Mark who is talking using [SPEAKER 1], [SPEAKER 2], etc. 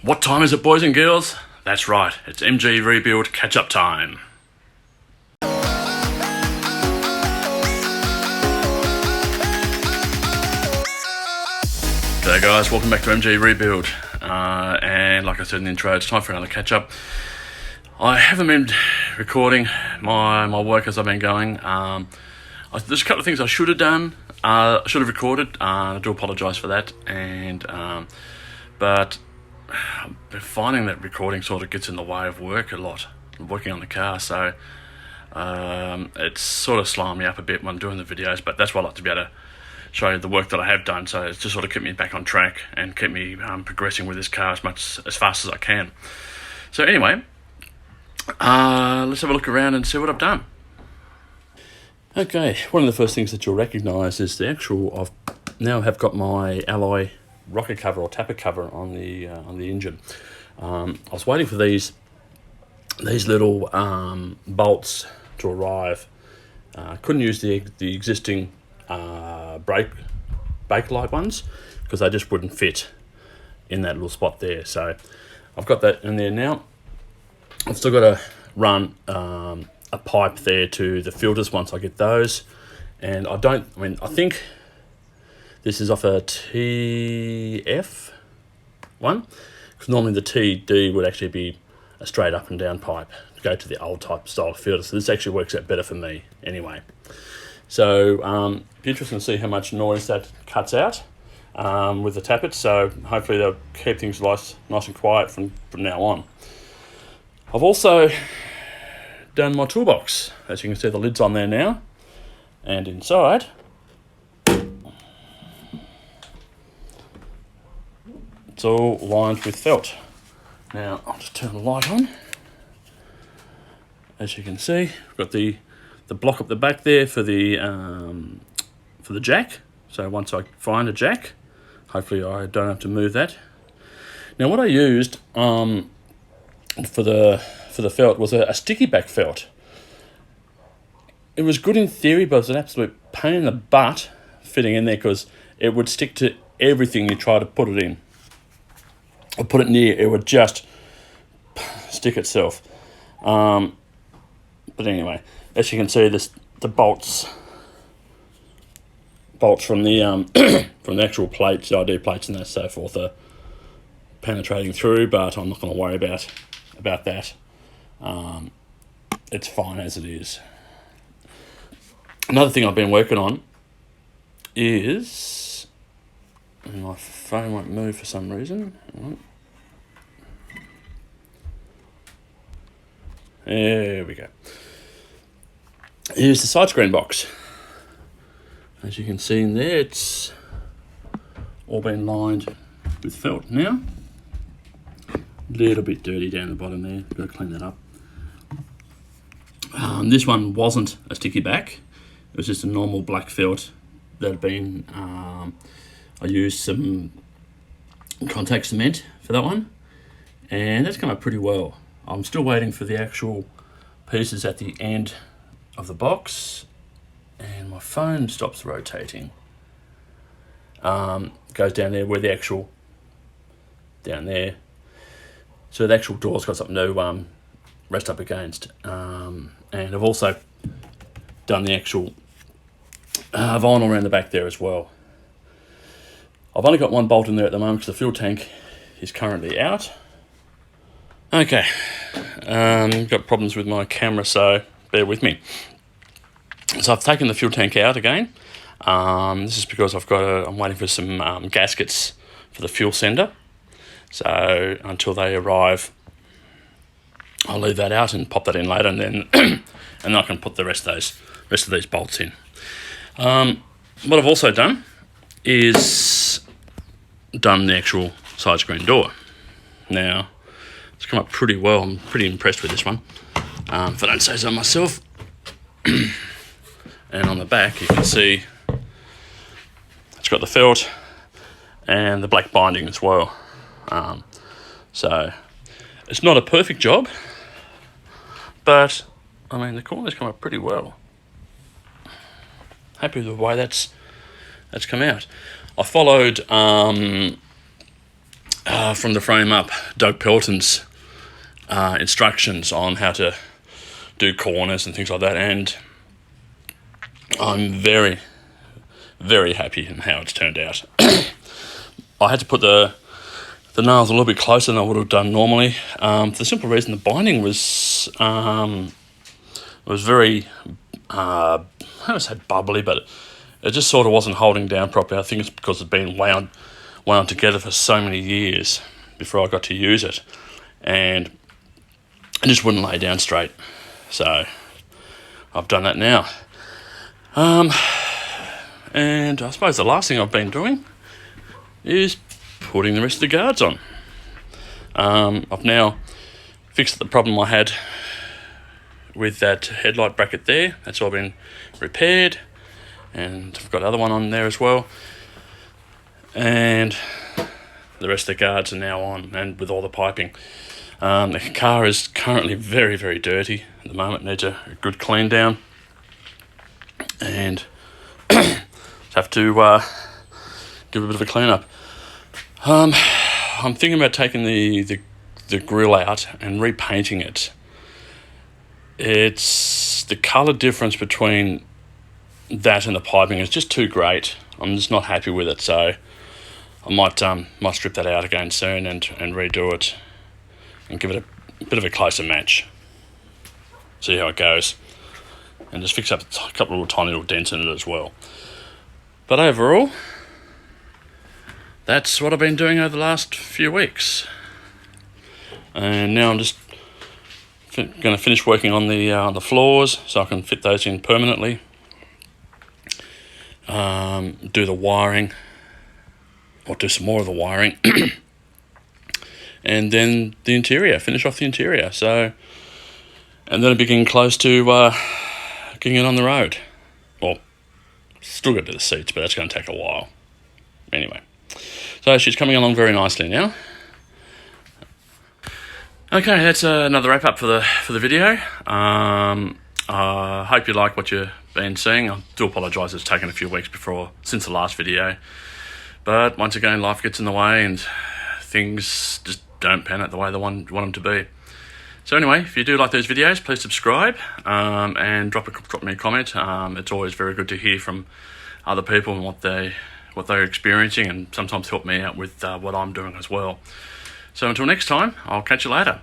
[SPEAKER 1] What time is it, boys and girls? That's right, it's MG Rebuild catch-up time. G'day guys, welcome back to MG Rebuild. And like I said in the intro, it's time for another catch-up. I haven't been recording my work as I've been going. There's a couple of things I should have done. I should have recorded. I do apologise for that. But I've been finding that recording sort of gets in the way of work a lot. I'm working on the car, so it's sort of slowing me up a bit when I'm doing the videos. But that's why I like to be able to show you the work that I have done. So it's just sort of keep me back on track and keep me progressing with this car as fast as I can. So anyway, let's have a look around and see what I've done. Okay, one of the first things that you'll recognise is the actual. I've now have got my alloy rocker cover or tapper cover on the engine. I was waiting for these little bolts to arrive. Couldn't use the existing brake light ones because they just wouldn't fit in that little spot there. So I've got that in there now. I've still got to run a pipe there to the filters once I get those, and I think this is off a TF one, because normally the TD would actually be a straight up and down pipe to go to the old type style filter. So this actually works out better for me anyway. So be interesting to see how much noise that cuts out with the tappets. So hopefully they'll keep things nice and quiet from now on. I've also done my toolbox. As you can see, the lid's on there now, and inside it's all lined with felt. Now I'll just turn the light on. As you can see, I've got the block up the back there for the jack. So once I find a jack, hopefully I don't have to move that. Now what I used for the felt was a sticky back felt. It was good in theory, but it was an absolute pain in the butt fitting in there because it would stick to everything you try to put it in or put it near. It would just stick itself. But anyway, as you can see, the bolts from the from the actual plates, the ID plates and so forth, are penetrating through. But I'm not going to worry about that. It's fine as it is. Another thing I've been working on is, my phone won't move for some reason. There we go. Here's the side screen box. As you can see in there, it's all been lined with felt now. Little bit dirty down the bottom there, got to clean that up. This one wasn't a sticky back, it was just a normal black felt that had been, I used some contact cement for that one, and that's come out pretty well. I'm still waiting for the actual pieces at the end of the box, and my phone stops rotating. Goes down there where the actual, down there. So the actual door's got something to rest up against. And I've also done the actual vinyl around the back there as well. I've only got one bolt in there at the moment because the fuel tank is currently out. Okay, got problems with my camera, so bear with me. So I've taken the fuel tank out again. This is because I'm waiting for some gaskets for the fuel sender. So until they arrive, I'll leave that out and pop that in later, and then and I can put the rest of these bolts in. What I've also done is done the actual side screen door. Now it's come up pretty well. I'm pretty impressed with this one, if I don't say so myself. And on the back you can see it's got the felt and the black binding as well. So it's not a perfect job, but I mean the corners come up pretty well. Happy with the way that's come out. I followed from the frame up, Doug Pelton's instructions on how to do corners and things like that, and I'm very, very happy in how it's turned out. I had to put the nails a little bit closer than I would have done normally, for the simple reason the binding was very, I don't want to say bubbly, but it just sort of wasn't holding down properly. I think it's because it's been wound together for so many years before I got to use it, and it just wouldn't lay down straight. So I've done that now. And I suppose the last thing I've been doing is putting the rest of the guards on. I've now fixed the problem I had with that headlight bracket there. That's all been repaired, and I've got the other one on there as well. And the rest of the guards are now on, and with all the piping. The car is currently very, very dirty at the moment. Needs a good clean down, and have to give a bit of a clean up. I'm thinking about taking the grill out and repainting it. It's the colour difference between that and the piping is just too great. I'm just not happy with it, so I might strip that out again soon and redo it and give it a bit of a closer match. See how it goes, and just fix up a couple of little tiny little dents in it as well. But overall, that's what I've been doing over the last few weeks. And now I'm just going to finish working on the floors so I can fit those in permanently. Do the wiring, or do some more of the wiring. And then the interior, finish off the interior. So, and then I'll be getting close to getting it on the road. Well, still got to do the seats, but that's going to take a while. Anyway, so she's coming along very nicely now. Okay, that's another wrap up for the video. I hope you like what you've been seeing. I do apologise, it's taken a few weeks since the last video. But once again, life gets in the way and things just don't pan out the way they want them to be. So anyway, if you do like those videos, please subscribe and drop me a comment. It's always very good to hear from other people and what they're experiencing, and sometimes help me out with what I'm doing as well. So until next time, I'll catch you later.